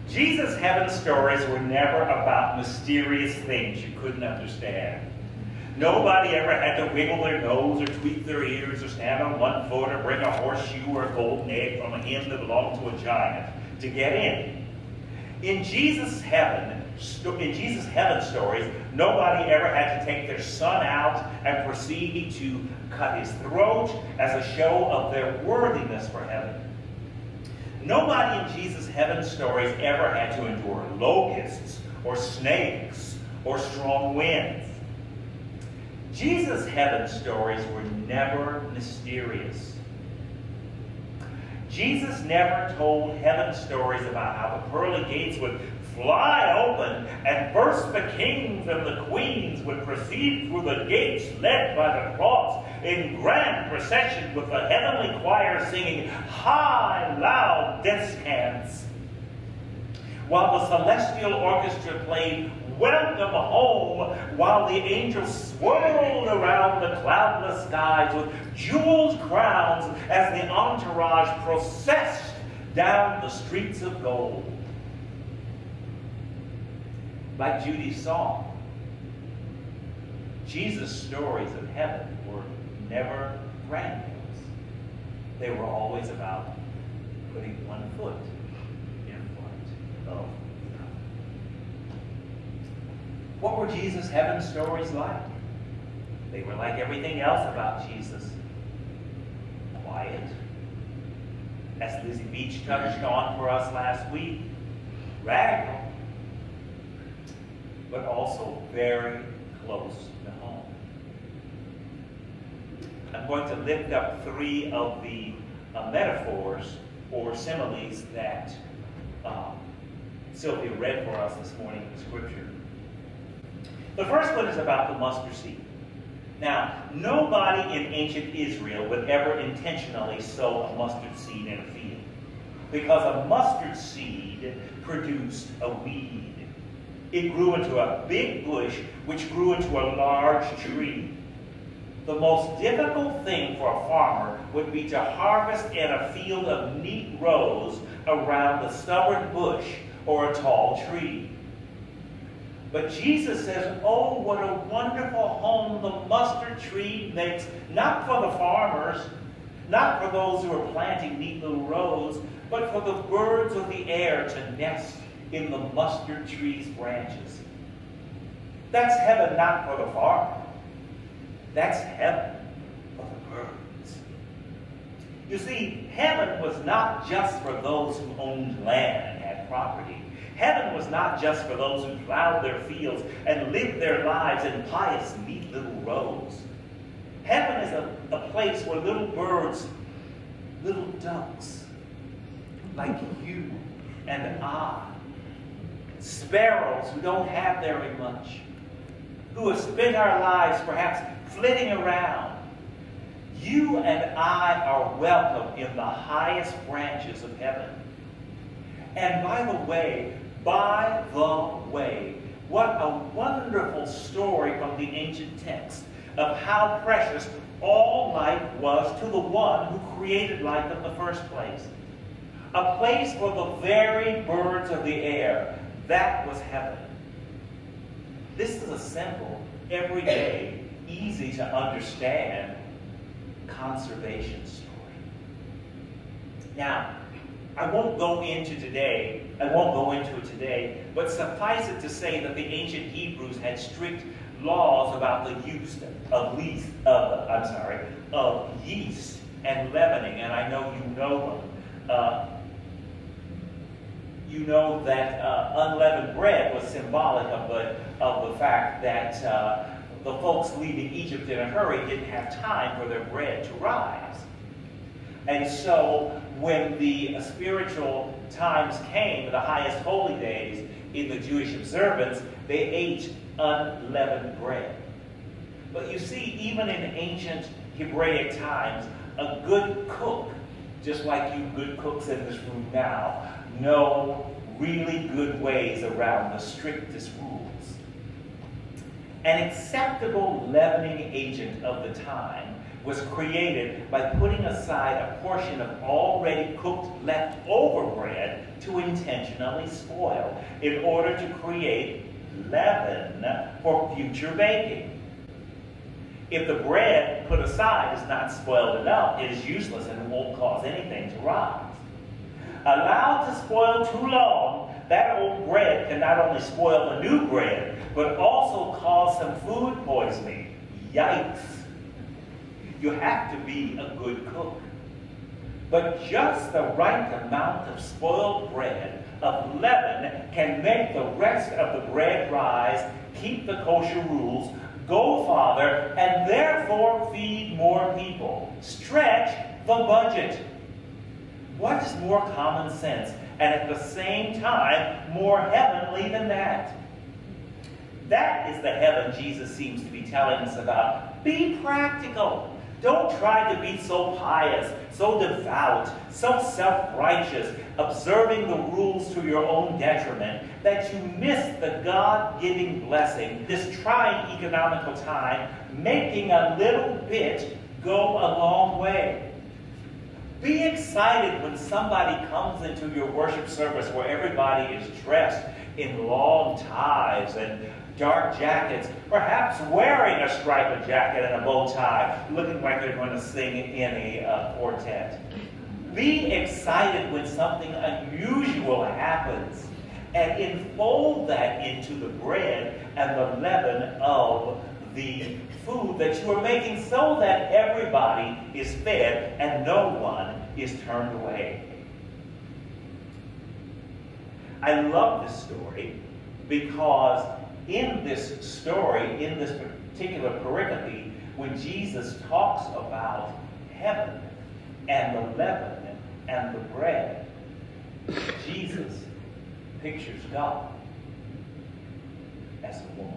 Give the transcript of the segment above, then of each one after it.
Jesus' heaven stories were never about mysterious things you couldn't understand. Nobody ever had to wiggle their nose or tweak their ears or stand on one foot or bring a horseshoe or a golden egg from a hen that belonged to a giant to get in. In Jesus' heaven stories, nobody ever had to take their son out and proceed to cut his throat as a show of their worthiness for heaven. Nobody in Jesus' heaven stories ever had to endure locusts or snakes or strong winds. Jesus' heaven stories were never mysterious. Jesus never told heaven stories about how the pearly gates would fly open and first the kings and the queens would proceed through the gates led by the cross in grand procession with the heavenly choir singing high, loud descants, while the celestial orchestra played Welcome Home, while the angels swirled around the cloudless skies with jeweled crowns as the entourage processed down the streets of gold. Like Judy's song, Jesus' stories of heaven were never grandiose. They were always about putting one foot in front of. What were Jesus' heaven stories like? They were like everything else about Jesus. Quiet, as Lizzie Beach touched on for us last week. Radical, but also very close to home. I'm going to lift up three of the metaphors or similes that Sylvia read for us this morning in Scripture. The first one is about the mustard seed. Now, nobody in ancient Israel would ever intentionally sow a mustard seed in a field, because a mustard seed produced a weed. It grew into a big bush, which grew into a large tree. The most difficult thing for a farmer would be to harvest in a field of neat rows around a stubborn bush or a tall tree. But Jesus says, oh, what a wonderful home the mustard tree makes, not for the farmers, not for those who are planting neat little rows, but for the birds of the air to nest in the mustard tree's branches. That's heaven not for the farmer. That's heaven for the birds. You see, heaven was not just for those who owned land and had property. Heaven was not just for those who plowed their fields and lived their lives in pious, neat little rows. Heaven is a place where little birds, little ducks, like you and I, sparrows who don't have very much, who have spent our lives perhaps flitting around. You and I are welcome in the highest branches of heaven. And by the way, what a wonderful story from the ancient text of how precious all life was to the one who created life in the first place. A place for the very birds of the air. That was heaven. This is a simple, everyday, easy to understand conservation story. Now, I won't go into it today, but suffice it to say that the ancient Hebrews had strict laws about the use of yeast and leavening, and I know you know them. You know that unleavened bread was symbolic of the fact that the folks leaving Egypt in a hurry didn't have time for their bread to rise. And so when the spiritual times came, the highest holy days in the Jewish observance, they ate unleavened bread. But you see, even in ancient Hebraic times, a good cook, just like you good cooks in this room now, know really good ways around the strictest rules. An acceptable leavening agent of the time was created by putting aside a portion of already cooked leftover bread to intentionally spoil in order to create leaven for future baking. If the bread put aside is not spoiled enough, it is useless and won't cause anything to rise. Allowed to spoil too long, that old bread can not only spoil the new bread, but also cause some food poisoning. Yikes! You have to be a good cook. But just the right amount of spoiled bread, of leaven, can make the rest of the bread rise, keep the kosher rules, go farther, and therefore feed more people. Stretch the budget. What is more common sense, and at the same time more heavenly than that? That is the heaven Jesus seems to be telling us about. Be practical. Don't try to be so pious, so devout, so self-righteous, observing the rules to your own detriment, that you miss the God-giving blessing, this trying economical time, making a little bit go a long way. Be excited when somebody comes into your worship service where everybody is dressed in long ties and dark jackets, perhaps wearing a striped jacket and a bow tie, looking like they're going to sing in a quartet. Be excited when something unusual happens, and enfold that into the bread and the leaven of the food that you are making, so that everybody is fed and no one is turned away. I love this story because in this story, in this particular pericope, when Jesus talks about heaven and the leaven and the bread, Jesus pictures God as a woman.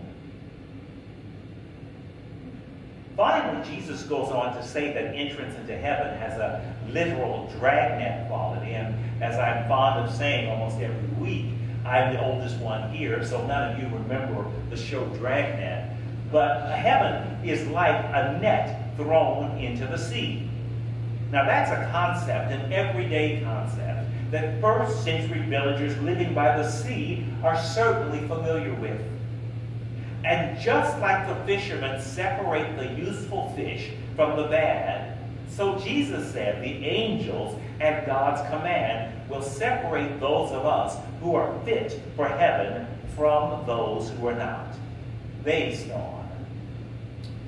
Finally, Jesus goes on to say that entrance into heaven has a literal dragnet quality, and as I'm fond of saying almost every week, I'm the oldest one here, so none of you remember the show Dragnet. But heaven is like a net thrown into the sea. Now that's a concept, an everyday concept, that first century villagers living by the sea are certainly familiar with. And just like the fishermen separate the useful fish from the bad, so Jesus said the angels at God's command will separate those of us who are fit for heaven from those who are not, based on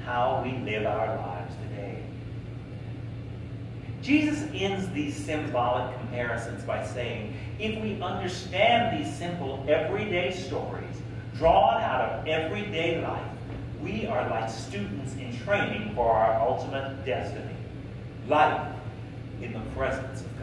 how we live our lives today. Jesus ends these symbolic comparisons by saying, if we understand these simple everyday stories drawn out of everyday life, we are like students in training for our ultimate destiny, life in the presence of